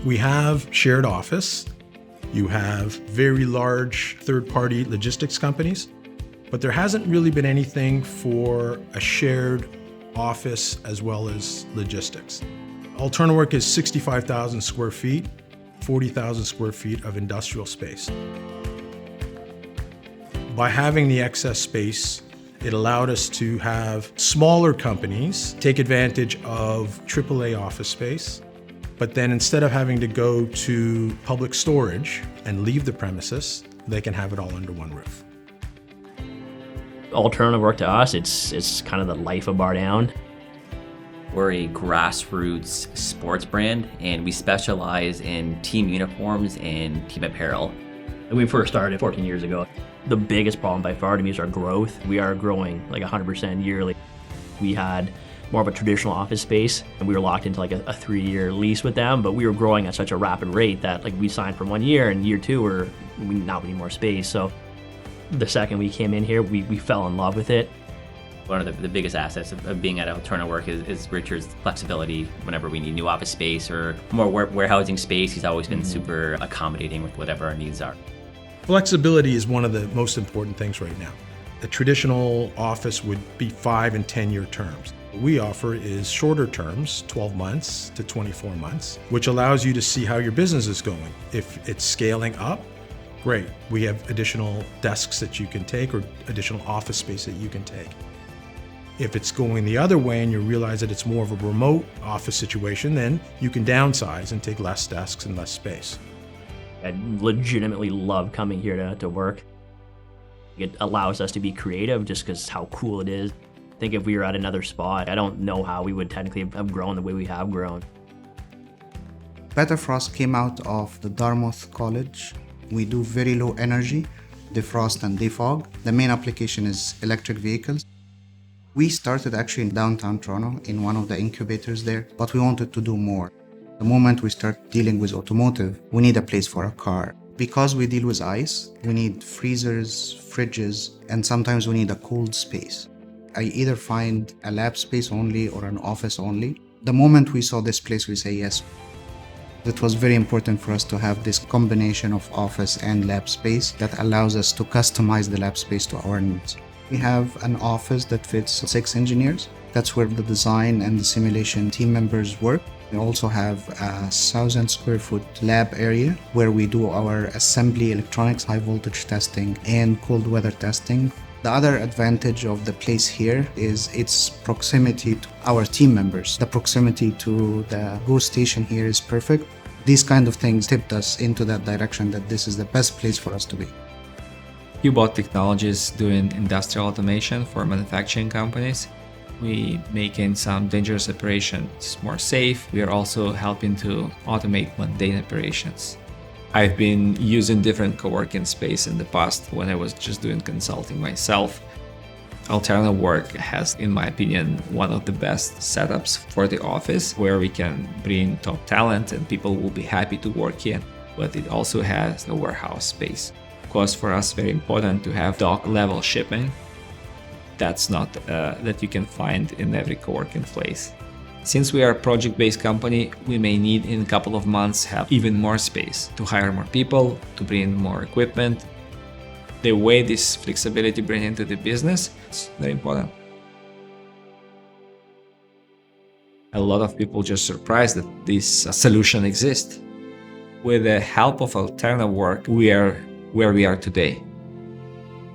We have shared office. You have very large third-party logistics companies, but there hasn't really been anything for a shared office as well as logistics. Alternawork is 65,000 square feet, 40,000 square feet of industrial space. By having the excess space, it allowed us to have smaller companies take advantage of AAA office space, but then instead of having to go to public storage and leave the premises, they can have it all under one roof. Alternawork to us, it's kind of the life of Bar Down. We're a grassroots sports brand, and we specialize in team uniforms and team apparel. When we first started 14 years ago, the biggest problem by far to me is our growth. We are growing like 100% yearly. We had more of a traditional office space, and we were locked into like a 3-year lease with them, but we were growing at such a rapid rate that like we signed for 1 year, and year 2 we now need more space. So the second we came in here, we fell in love with it. One of the biggest assets of being at Alternawork is Richard's flexibility. Whenever we need new office space or more warehousing space, he's always been super accommodating with whatever our needs are. Flexibility is one of the most important things right now. A traditional office would be 5 and 10-year terms. What we offer is shorter terms, 12 months to 24 months, which allows you to see how your business is going. If it's scaling up, great. We have additional desks that you can take or additional office space that you can take. If it's going the other way and you realize that it's more of a remote office situation, then you can downsize and take less desks and less space. I legitimately love coming here to work. It allows us to be creative just because how cool it is. I think if we were at another spot, I don't know how we would technically have grown the way we have grown. Betafrost came out of the Dartmouth College. We do very low energy, defrost and defog. The main application is electric vehicles. We started actually in downtown Toronto in one of the incubators there, but we wanted to do more. The moment we start dealing with automotive, we need a place for a car. Because we deal with ice, we need freezers, fridges, and sometimes we need a cold space. I either find a lab space only or an office only. The moment we saw this place, we say yes. It was very important for us to have this combination of office and lab space that allows us to customize the lab space to our needs. We have an office that fits 6 engineers. That's where the design and the simulation team members work. We also have a 1,000 square foot lab area where we do our assembly, electronics, high voltage testing, and cold weather testing. The other advantage of the place here is its proximity to our team members. The proximity to the GO station here is perfect. These kind of things tipped us into that direction that this is the best place for us to be. Cubot Technologies doing industrial automation for manufacturing companies. We making some dangerous operations more safe. We are also helping to automate mundane operations. I've been using different co-working space in the past when I was just doing consulting myself. Alternawork has, in my opinion, one of the best setups for the office where we can bring top talent and people will be happy to work here. But it also has a warehouse space. Of course, for us, very important to have dock level shipping. That's not that you can find in every co-working place. Since we are a project-based company, we may need in a couple of months have even more space to hire more people, to bring more equipment. The way this flexibility brings into the business is very important. A lot of people just surprised that this solution exists. With the help of Alternawork, we are where we are today.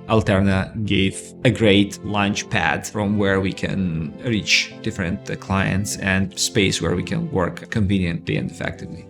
Alterna gave a great launch pad from where we can reach different clients and space where we can work conveniently and effectively.